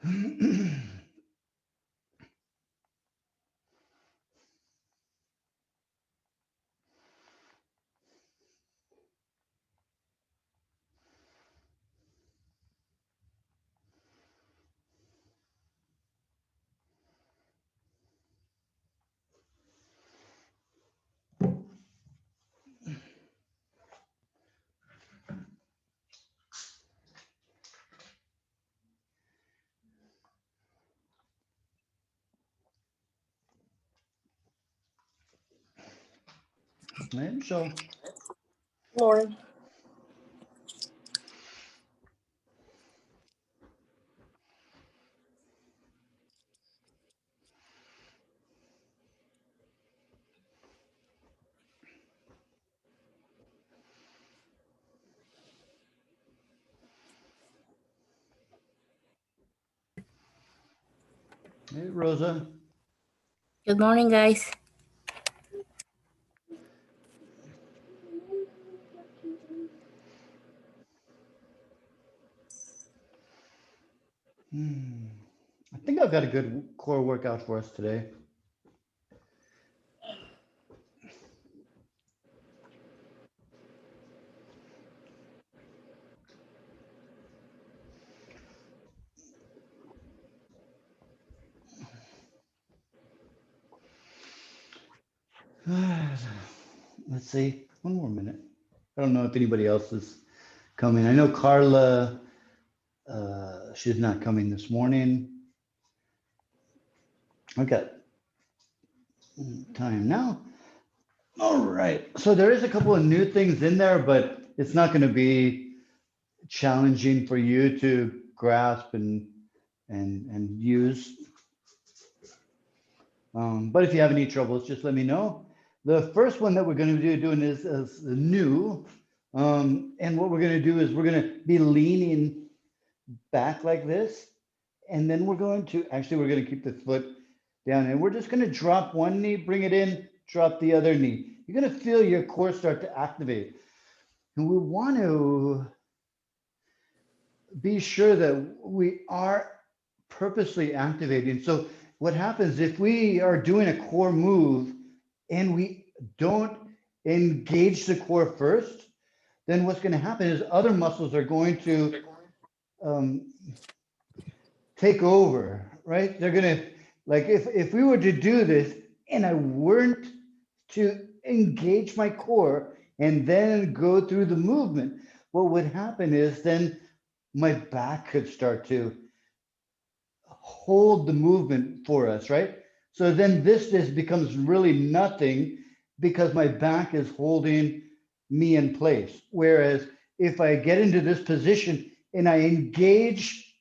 And so, Morning. hey, Rosa. Good morning, guys. I think I've got a good core workout for us today. Let's see, one more minute. I don't know if anybody else is coming. I know Carla, she's not coming this morning. I've got time now. All right, so there is a couple of new things in there, but it's not going to be challenging for you to grasp and use. But if you have any troubles, just let me know. The first one that we're going to be doing is new. And what we're going to do is we're going to be leaning back like this. And then we're going to, actually, we're going to keep the foot down. And we're just going to drop one knee, bring it in, drop the other knee. You're going to feel your core start to activate. And we want to be sure that we are purposely activating. So what happens if we are doing a core move and we don't engage the core first, then what's going to happen is other muscles are going to um, take over, right? They're going to, like if we were to do this and I weren't to engage my core and then go through the movement, what would happen is then my back could start to hold the movement for us, right? So then this becomes really nothing because my back is holding me in place. Whereas if I get into this position and I engage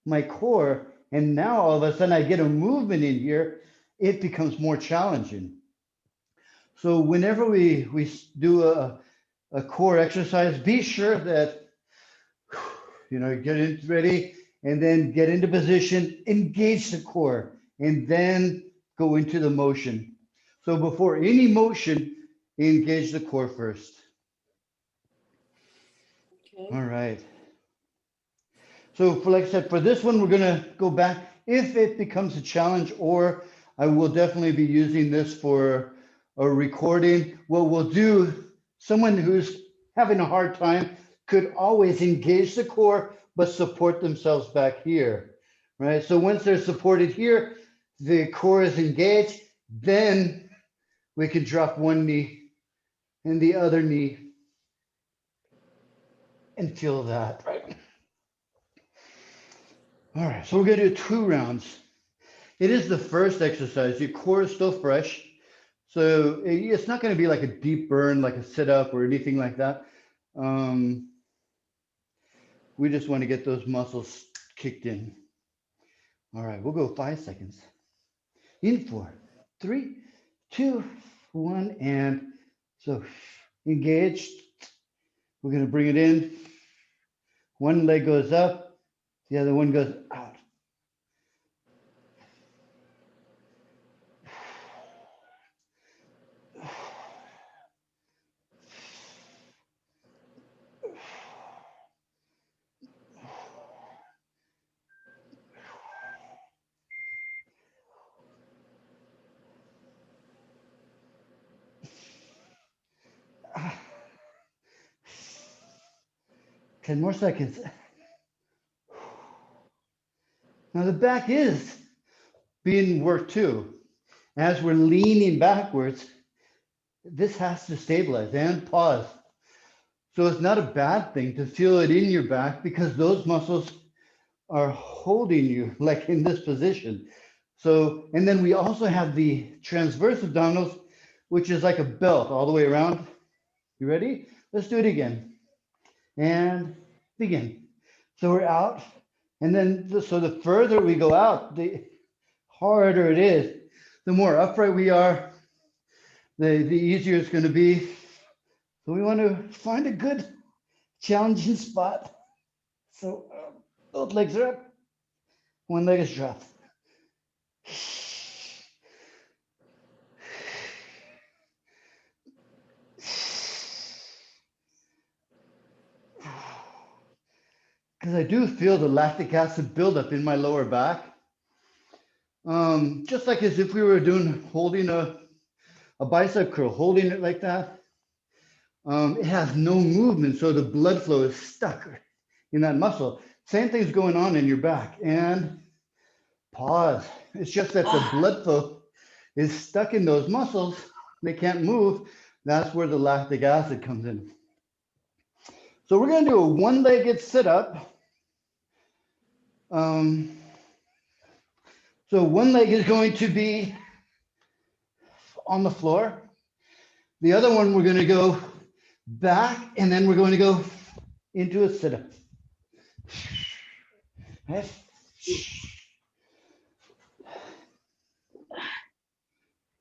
my core, and now all of a sudden I get a movement in here, it becomes more challenging. So whenever we do a core exercise, be sure that get it ready and then get into position, engage the core, and then go into the motion. So before any motion, engage the core first. Okay. All right. So for like I said, for this one, we're gonna go back. If it becomes a challenge, or I will definitely be using this for a recording. What we'll do, someone who's having a hard time could always engage the core, but support themselves back here, right? So once they're supported here, the core is engaged, then we can drop one knee and the other knee and feel that, right? All right, so we're gonna do 2 rounds. It is the first exercise. Your core is still fresh. So it's not going to be like a deep burn, like a sit up or anything like that. Um, we just want to get those muscles kicked in. All right, we'll go 5 seconds. In 4, 3, 2, 1, and so engaged. We're going to bring it in. One leg goes up, the other one goes out. 10 more seconds. Now the back is being worked too. As we're leaning backwards, this has to stabilize and pause. So it's not a bad thing to feel it in your back because those muscles are holding you like in this position. So, and then we also have the transverse abdominals, which is like a belt all the way around. You ready? Let's do it again. And begin. So we're out. And then, so the further we go out, the harder it is. The more upright we are, the easier it's going to be. So we want to find a good challenging spot. So both legs are up, one leg is dropped. Because I do feel the lactic acid buildup in my lower back. Just like as if we were holding a bicep curl, holding it like that. It has no movement, so the blood flow is stuck in that muscle. Same thing's going on in your back. And pause. It's just that the blood flow is stuck in those muscles. They can't move. That's where the lactic acid comes in. So we're going to do a one-legged sit-up. So one leg is going to be on the floor. The other one, we're going to go back, and then we're going to go into a sit-up. Okay.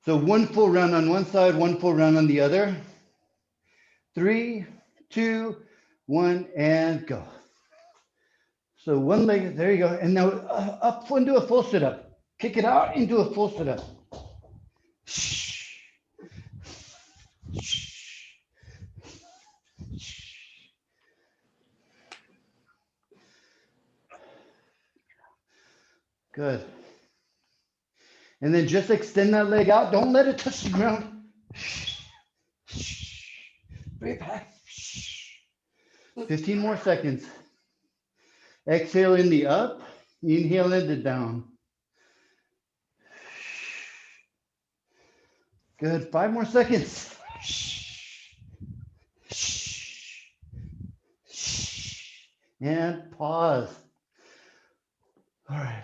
So one full round on one side, one full round on the other. 3, 2, 1, and go. So one leg, there you go. And now up into a full sit-up. Kick it out into a full sit-up. Good. And then just extend that leg out. Don't let it touch the ground. Breathe back. 15 more seconds. Exhale in the up, inhale in the down. Good, 5 more seconds. And pause. All right.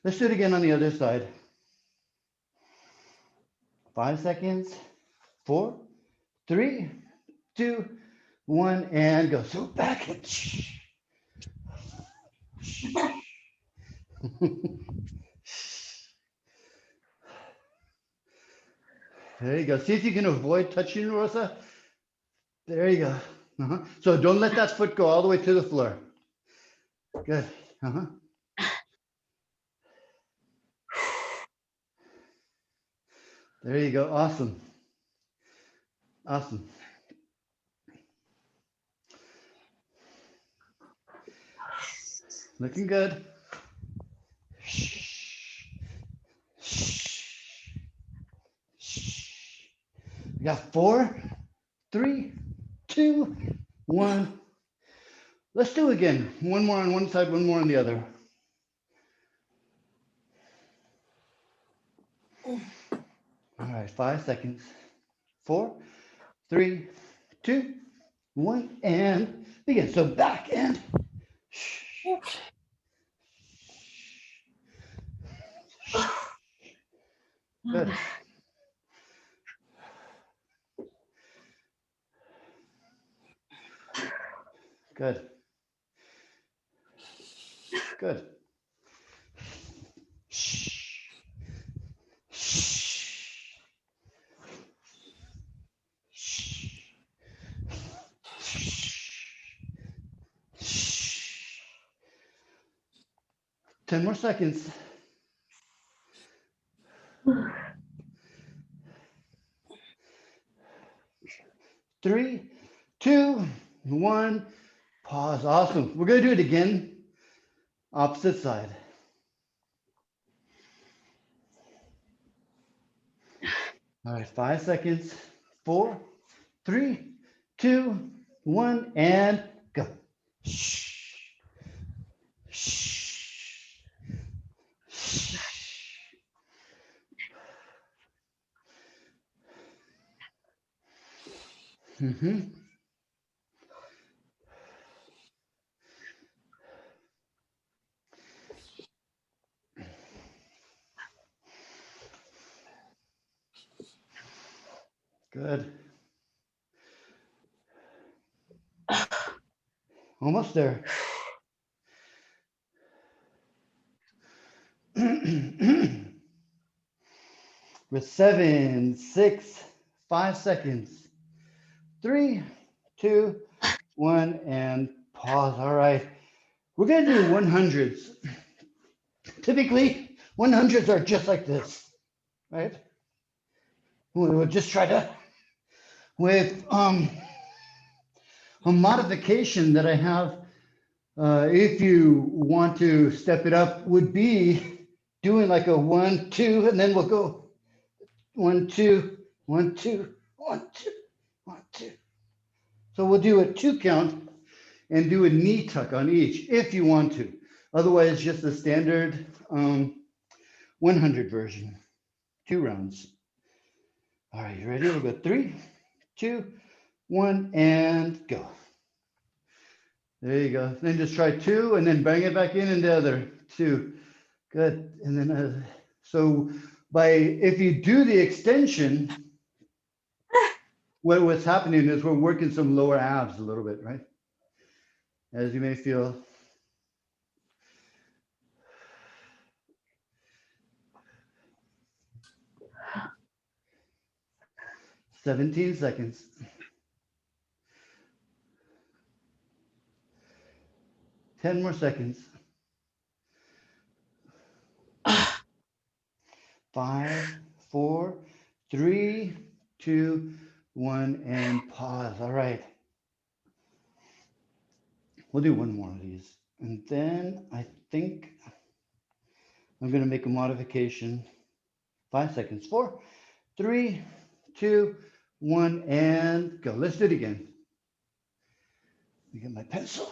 Let's do it again on the other side. 5 seconds. 4, 3, 2, 1, and go. So back. There you go. See if you can avoid touching Rosa. There you go. So don't let that foot go all the way to the floor. Good. There you go. Awesome. Awesome. Looking good. We got 4, 3, 2, 1. Let's do it again. One more on one side, one more on the other. All right, 5 seconds. 4, 3, 2, 1, and begin. So back and good. Good. Good. 10 more seconds. 3, 2, 1. Pause. Awesome. We're going to do it again. Opposite side. All right, 5 seconds. 4, 3, 2, 1, and go. Shh. Shh. Shh. Mhm. Good. Almost there. With 7, 6, 5 seconds. 3, 2, 1, and pause. All right. We're going to do 100s. Typically, 100s are just like this, right? We'll just try to, with a modification that I have, if you want to step it up, would be doing like a 1, 2, and then we'll go 1, 2, 1, 2, 1, 2, 1, 2. So we'll do a 2 count and do a knee tuck on each if you want to. Otherwise, just the standard 100 version, 2 rounds. All right, you ready? We'll go 3, 2, 1, and go. There you go. Then just try 2 and then bang it back in the other 2. Good. And then, so if you do the extension, what's happening is we're working some lower abs a little bit, right? As you may feel. "17 seconds. 10 more seconds. 5, 4, 3, 2, 1, and pause. All right. We'll do one more of these. And then I think I'm going to make a modification. 5 seconds. 4, 3, 2, 1, and go. Let's do it again. Let me get my pencil.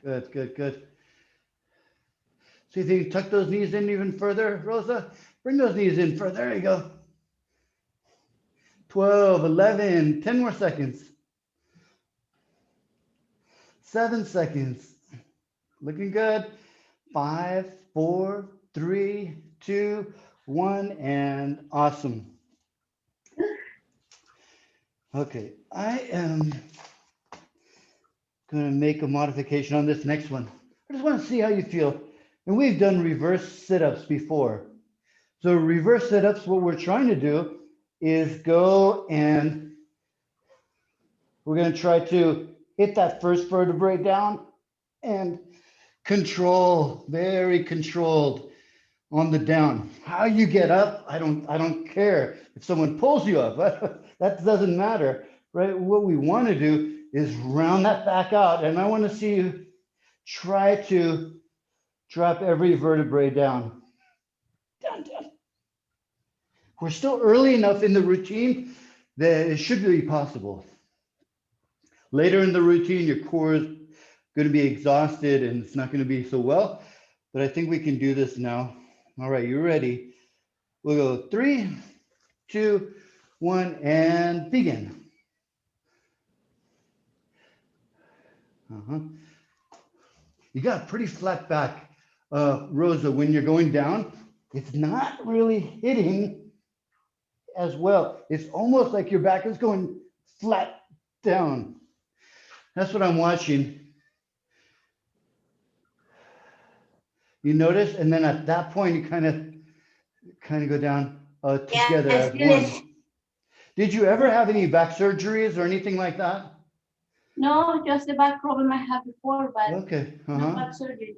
Good, good, good. See if you can tuck those knees in even further, Rosa. Bring those knees in further. There you go. 12, 11, 10 more seconds. 7 seconds. Looking good. 5, 4, 3, 2, 1, and awesome. Okay, I am going to make a modification on this next one. I just want to see how you feel. And we've done reverse sit-ups before. So reverse sit-ups, what we're trying to do is go and we're going to try to hit that first vertebrae down and control, very controlled on the down. How you get up, I don't care. If someone pulls you up, that doesn't matter, right? What we want to do is round that back out, and I want to see you try to drop every vertebrae down. Down, down. We're still early enough in the routine that it should be possible. Later in the routine, your core is going to be exhausted and it's not going to be so well, but I think we can do this now. All right, you ready? We'll go 3, 2, 1, and begin. You got a pretty flat back, Rosa, when you're going down. It's not really hitting as well. It's almost like your back is going flat down. That's what I'm watching. You notice, and then at that point, you kind of go down together as one. Did you ever have any back surgeries or anything like that? No, just the back problem I had before, but Okay. no back surgery.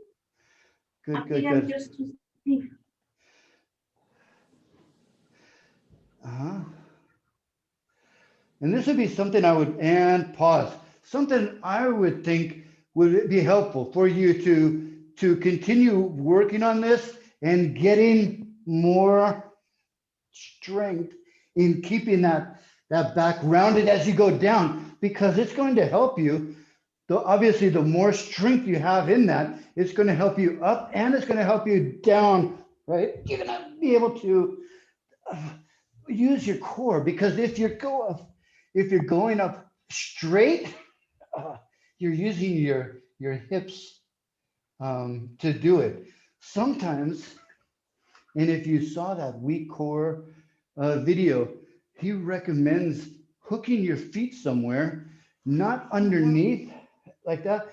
Good, I good, think I'm good. just too stiff. Uh-huh. And this would be something I would, and pause, something I would think would be helpful for you to continue working on this and getting more strength in keeping that back rounded as you go down, because it's going to help you. Though obviously, the more strength you have in that, it's going to help you up and it's going to help you down, right? You're going to be able to use your core, because if you're going up straight, you're using your hips to do it. Sometimes, and if you saw that weak core video, he recommends hooking your feet somewhere, not underneath like that.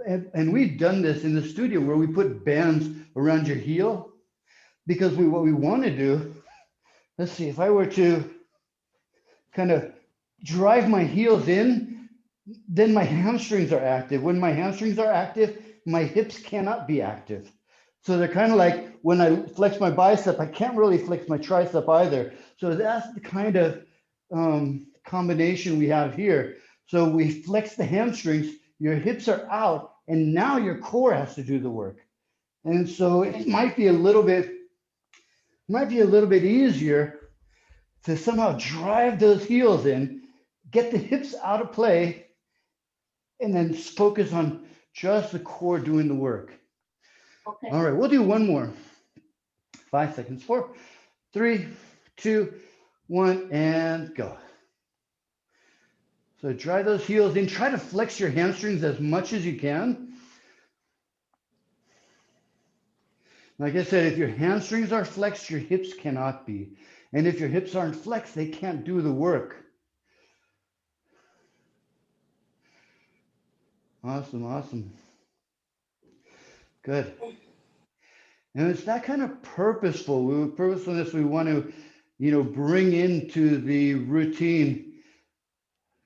And we've done this in the studio where we put bands around your heel, because what we want to do, let's see, if I were to kind of drive my heels in, then my hamstrings are active. When my hamstrings are active, my hips cannot be active. So they're kind of like when I flex my bicep, I can't really flex my tricep either. So that's the kind of combination we have here. So we flex the hamstrings, your hips are out, and now your core has to do the work. And so it might be a little bit easier to somehow drive those heels in, get the hips out of play, and then focus on just the core doing the work. Okay. All right, we'll do one more. 5 seconds. 4, 3, 2, 1, and go. So drive those heels in. Try to flex your hamstrings as much as you can. Like I said, if your hamstrings are flexed, your hips cannot be. And if your hips aren't flexed, they can't do the work. Awesome, awesome. Good. And it's that kind of purposefulness we want to, bring into the routine.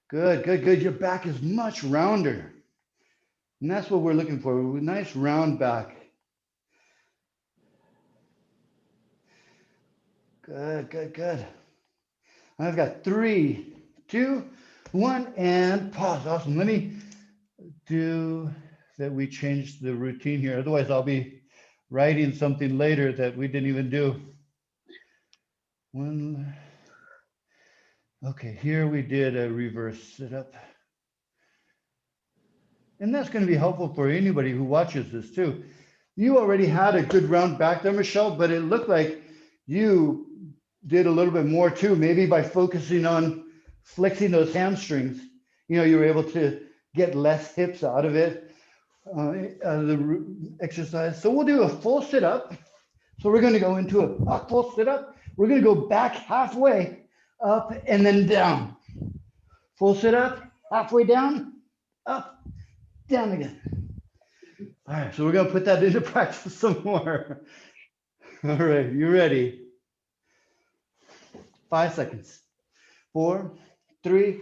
Good, good, good. Your back is much rounder. And that's what we're looking for, a nice round back. Good, good, good. I've got 3, 2, 1, and pause. Awesome. Let me do that. We changed the routine here. Otherwise, I'll be writing something later that we didn't even do. One. Okay, here we did a reverse sit-up. And that's going to be helpful for anybody who watches this too. You already had a good round back there, Michelle, but it looked like you did a little bit more too, maybe by focusing on flexing those hamstrings. You were able to get less hips out of it, out of the exercise. So we'll do a full sit-up. So we're going to go into a full sit-up. We're going to go back halfway, up and then down. Full sit-up, halfway down, up, down again. All right, so we're going to put that into practice some more. All right, you ready? 5 seconds. 4, 3,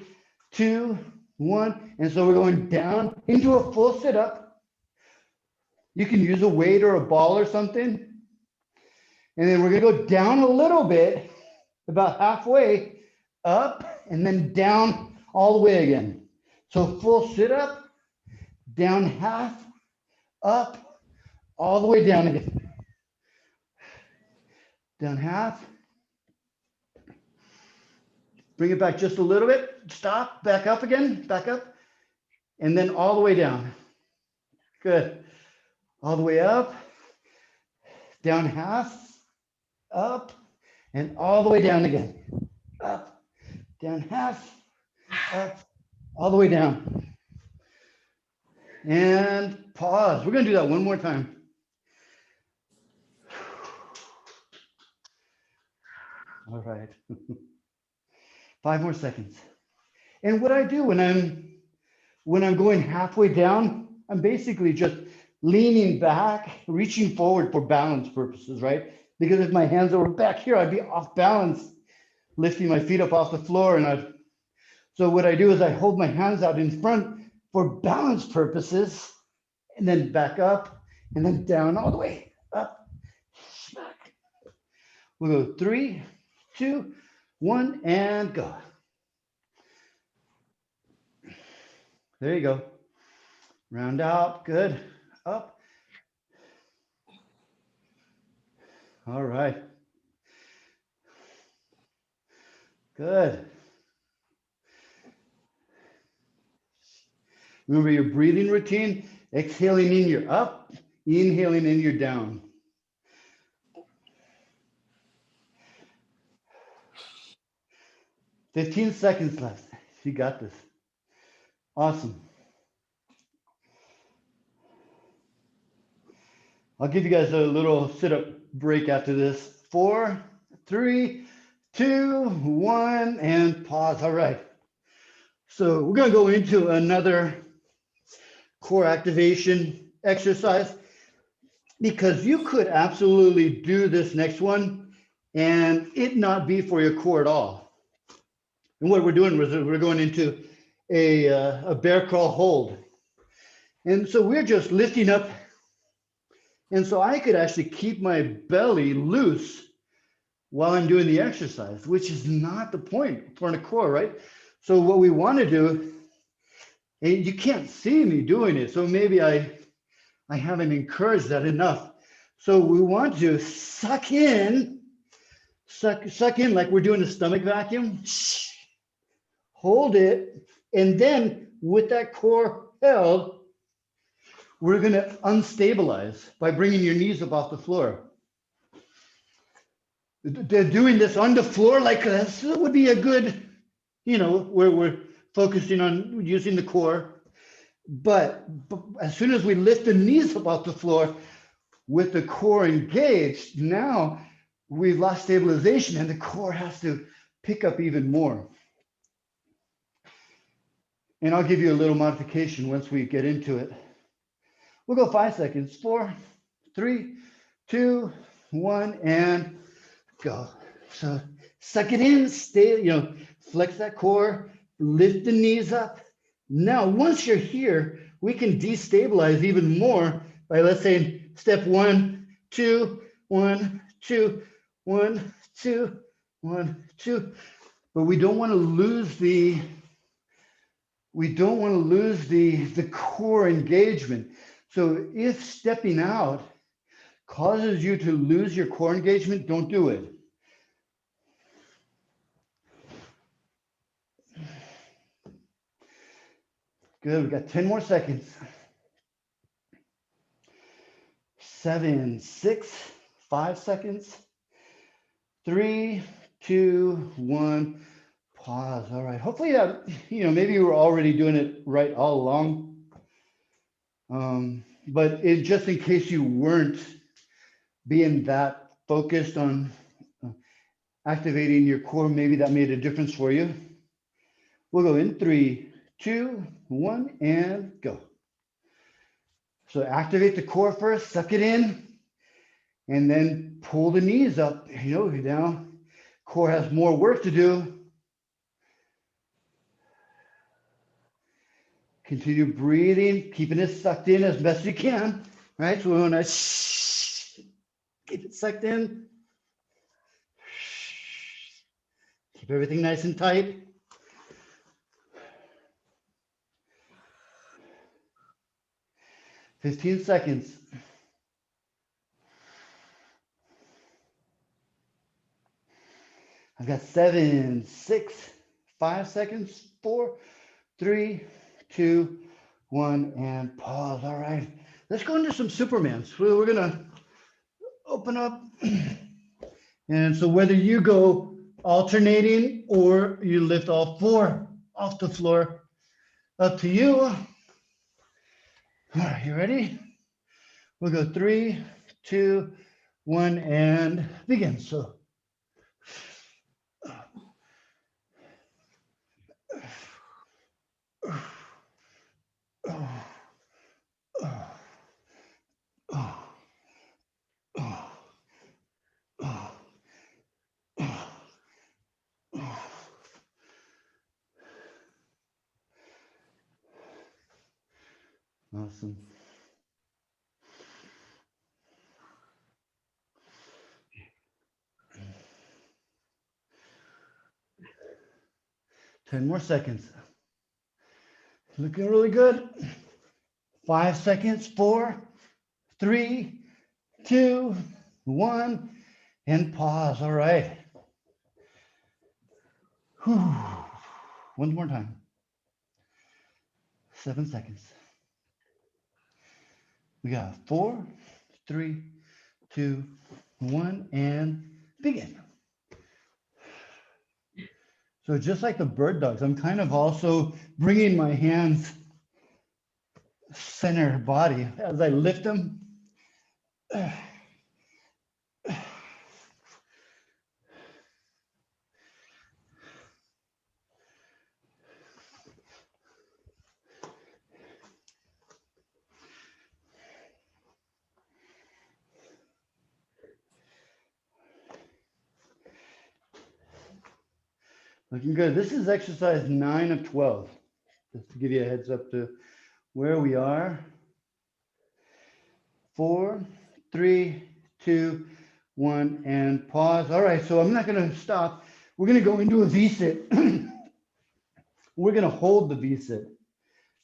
2, 1. And so we're going down into a full sit-up. You can use a weight or a ball or something. And then we're going to go down a little bit, about halfway, up, and then down all the way again. So full sit-up, down half, up, all the way down again. Down half. Bring it back just a little bit. Stop, back up again, back up. And then all the way down. Good. All the way up, down half, up, and all the way down again. Up, down half, up, all the way down. And pause. We're going to do that one more time. All right. 5 more seconds. And what I do when I'm going halfway down, I'm basically just leaning back, reaching forward for balance purposes, right? Because if my hands were back here, I'd be off balance, lifting my feet up off the floor. So what I do is I hold my hands out in front for balance purposes, and then back up, and then down all the way, up, back. We'll go 3, 2, one, and go. There you go. Round out, good. Up. All right. Good. Remember your breathing routine, exhaling in, you're up, inhaling in, you're down. "15 seconds left. You got this. Awesome. I'll give you guys a little sit-up break after this. 4, 3, 2, 1, and pause. All right. So we're gonna go into another core activation exercise because you could absolutely do this next one and it not be for your core at all. And what we're doing is we're going into a bear crawl hold. And so we're just lifting up. And so I could actually keep my belly loose while I'm doing the exercise, which is not the point for a core, right? So what we want to do, and you can't see me doing it, so maybe I haven't encouraged that enough. So we want to suck in like we're doing a stomach vacuum. Hold it, and then with that core held, we're going to unstabilize by bringing your knees up off the floor. They're doing this on the floor like this would be a good, where we're focusing on using the core. But as soon as we lift the knees up off the floor with the core engaged, now we've lost stabilization and the core has to pick up even more. And I'll give you a little modification once we get into it. We'll go 5 seconds. 4, 3, 2, 1, and go. So suck it in, stay, flex that core, lift the knees up. Now, once you're here, we can destabilize even more by, let's say, step 1, 2, 1, 2, 1, 2, 1, 2. But we don't want to lose the core engagement. So if stepping out causes you to lose your core engagement, don't do it. Good, we got 10 more seconds. 7, 6, 5 seconds. 3, 2, 1, pause. All right, hopefully that, maybe you were already doing it right all along. But just in case you weren't being that focused on activating your core, maybe that made a difference for you. We'll go in 3, 2, 1, and go. So activate the core first, suck it in, and then pull the knees up. Now core has more work to do. Continue breathing, keeping it sucked in as best you can, right? So we want to keep it sucked in. Keep everything nice and tight. "15 seconds. I've got 7, 6, 5 seconds. 4, 3, 2, 1, and pause. All right, let's go into some Supermans. We're gonna open up. And so whether you go alternating or you lift all 4 off the floor, up to you. All right, you ready? We'll go 3, 2, 1, and begin. So awesome. 10 more seconds. Looking really good. 5 seconds, 4, 3, 2, 1, and pause. All right. Whew. One more time. 7 seconds. We got 4, 3, 2, 1, and begin. So just like the bird dogs, I'm kind of also bringing my hands center body as I lift them. Looking good. This is exercise 9 of 12. Just to give you a heads up to where we are. 4, 3, 2, 1, and pause. All right, so I'm not going to stop. We're going to go into a V-sit. We're going to hold the V-sit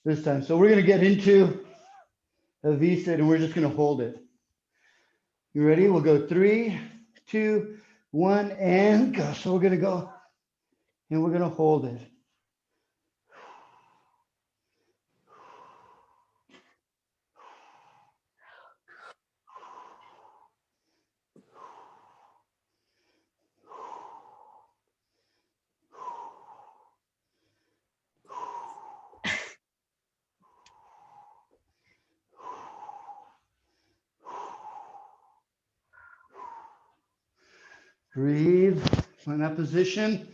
this time. So we're going to get into a V-sit and we're just going to hold it. You ready? We'll go 3, 2, 1, and go. So we're going to go and we're going to hold it. Breathe, find that position,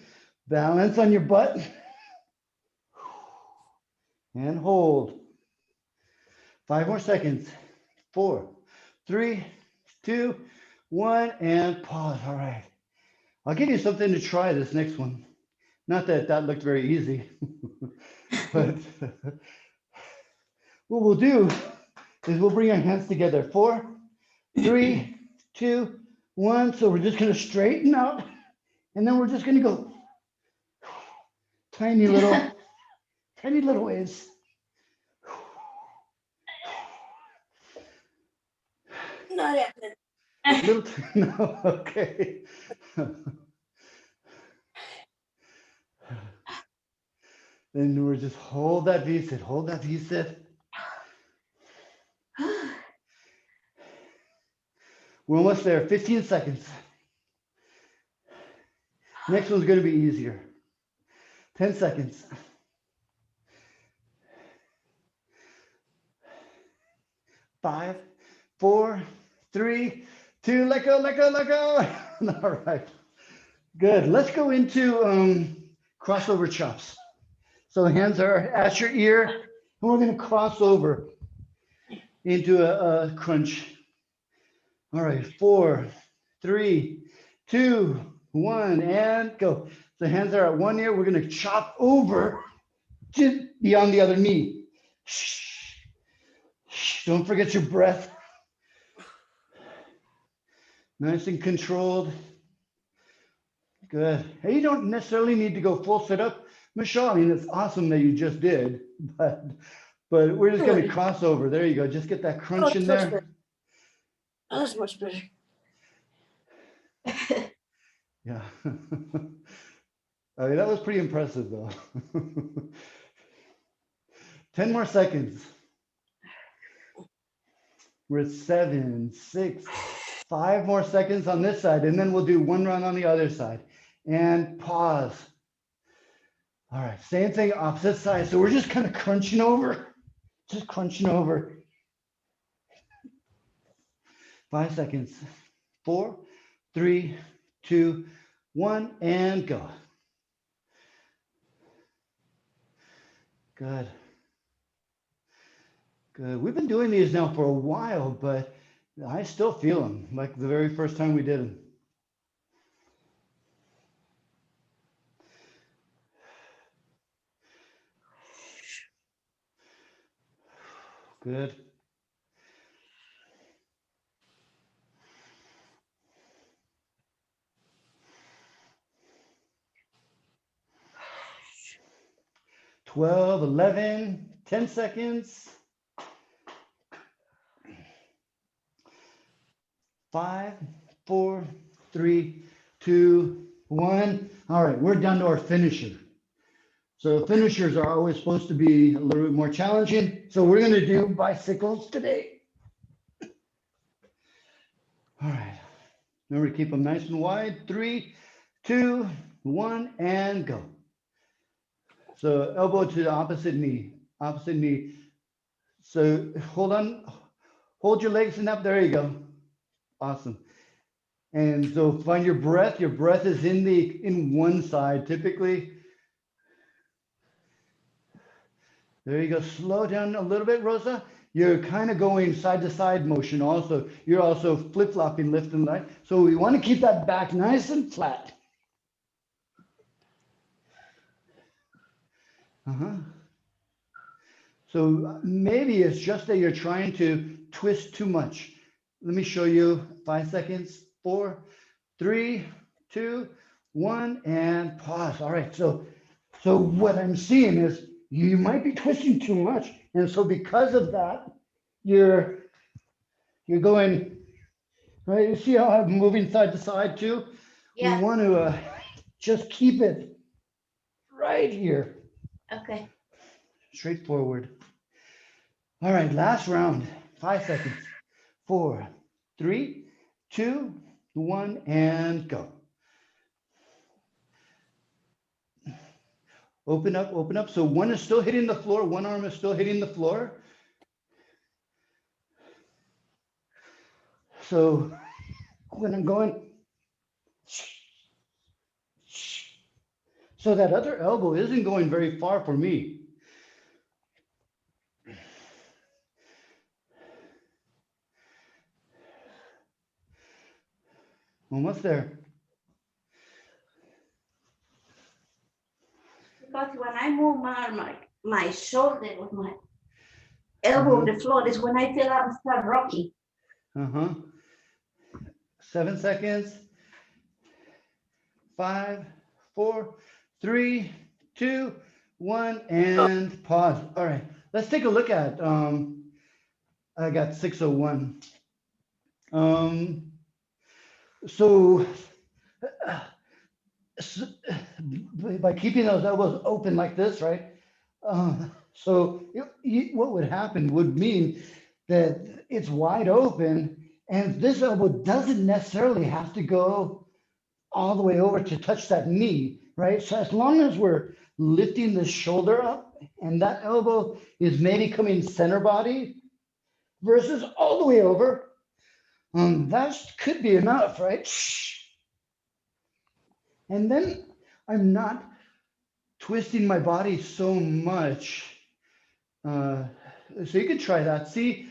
balance on your butt, and hold. 5 more seconds. 4, 3, 2, 1, and pause. All right. I'll give you something to try this next one. Not that that looked very easy, but what we'll do is we'll bring our hands together. 4, 3, 2, 1. So we're just going to straighten out, and then we're just going to go tiny little waves. Not happening. Little, no, okay. Then we're just hold that V-sit, hold that V-sit. We're almost there, 15 seconds. Next one's gonna be easier. 10 seconds. 5, 4, 3, 2, let go, let go, let go. All right, good. Let's go into crossover chops. So hands are at your ear, and we're gonna cross over into a crunch. All right, 4, 3, 2, 1, and go. So hands are at one ear. We're gonna chop over just beyond the other knee. Don't forget your breath. Nice and controlled. Good. Hey, you don't necessarily need to go full sit up, Michelle. I mean, it's awesome that you just did, but we're just gonna cross over. There you go. Just get that crunch in there. That's much better. Yeah. I mean, that was pretty impressive though. 10 more seconds. We're at 7, 6, 5 more seconds on this side, and then we'll do one round on the other side. And pause. All right, same thing, opposite side. So we're just kind of crunching over, just crunching over. 5 seconds. 4, 3, 2, 1, and go. Good. Good. We've been doing these now for a while, but I still feel them like the very first time we did them. Good. 12, 11, 10 seconds. 5, 4, 3, 2, 1. All right, we're down to our finisher. So finishers are always supposed to be a little bit more challenging. So we're going to do bicycles today. All right. Remember to keep them nice and wide. 3, 2, 1, and go. So elbow to the opposite knee, opposite knee. So hold on, hold your legs and up. There you go. Awesome. And so find your breath. Your breath is in one side typically. There you go. Slow down a little bit, Rosa. You're kind of going side to side motion also. You're also flip-flopping left and right. So we want to keep that back nice and flat. So maybe it's just that you're trying to twist too much. Let me show you. 5 seconds. 4, 3, 2, 1, and pause. All right. So what I'm seeing is you might be twisting too much. And so because of that, you're going, right? You see how I'm moving side to side too? Yeah. We want to just keep it right here. Okay. Straightforward. All right, last round. 5 seconds. 4, 3, 2, 1, and go. Open up, open up. So one is still hitting the floor. One arm is still hitting the floor. So when I'm going, so that other elbow isn't going very far for me. Almost there. Because when I move my shoulder with my elbow on the floor is when I feel I'm start rocking. 7 seconds. 5, 4, 3, 2, 1, and pause. All right, let's take a look at, I got 601. So by keeping those elbows open like this, right? So what would happen would mean that it's wide open and this elbow doesn't necessarily have to go all the way over to touch that knee, right? So as long as we're lifting the shoulder up and that elbow is maybe coming center body versus all the way over, that could be enough, right? And then I'm not twisting my body so much. So you could try that. See,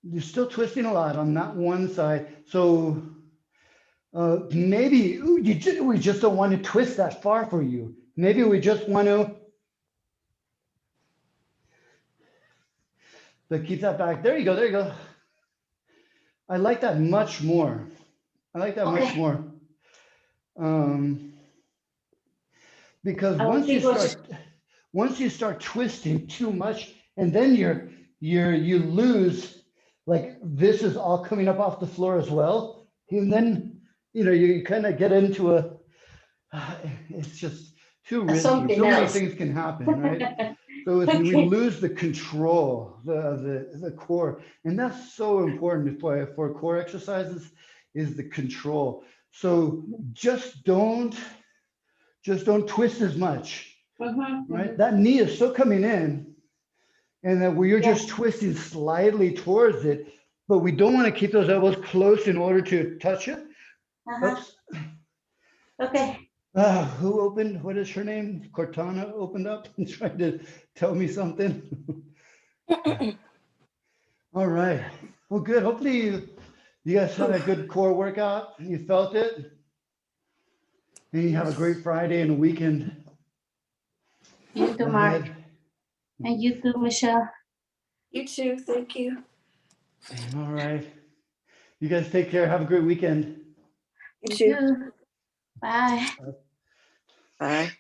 you're still twisting a lot on that one side. So maybe we just don't want to twist that far for you. Maybe we just want to, but keep that back. There you go. There you go. I like that much more. I like that much more. Because once you start twisting too much, and then you lose, like this is all coming up off the floor as well, and then you kind of get into it's just too risky. So many things can happen, right? So we lose the control, the core, and that's so important for core exercises is the control. So just don't twist as much, right? That knee is still coming in, and that you're just twisting slightly towards it, but we don't want to keep those elbows close in order to touch it. Oops. Okay. Who opened? What is her name? Cortana opened up and tried to tell me something. All right. Well, good. Hopefully you guys had a good core workout. You felt it. And you have a great Friday and a weekend. You too, Mark. And you too, Michelle. You too. Thank you. All right. You guys take care. Have a great weekend. You too. Bye. Bye.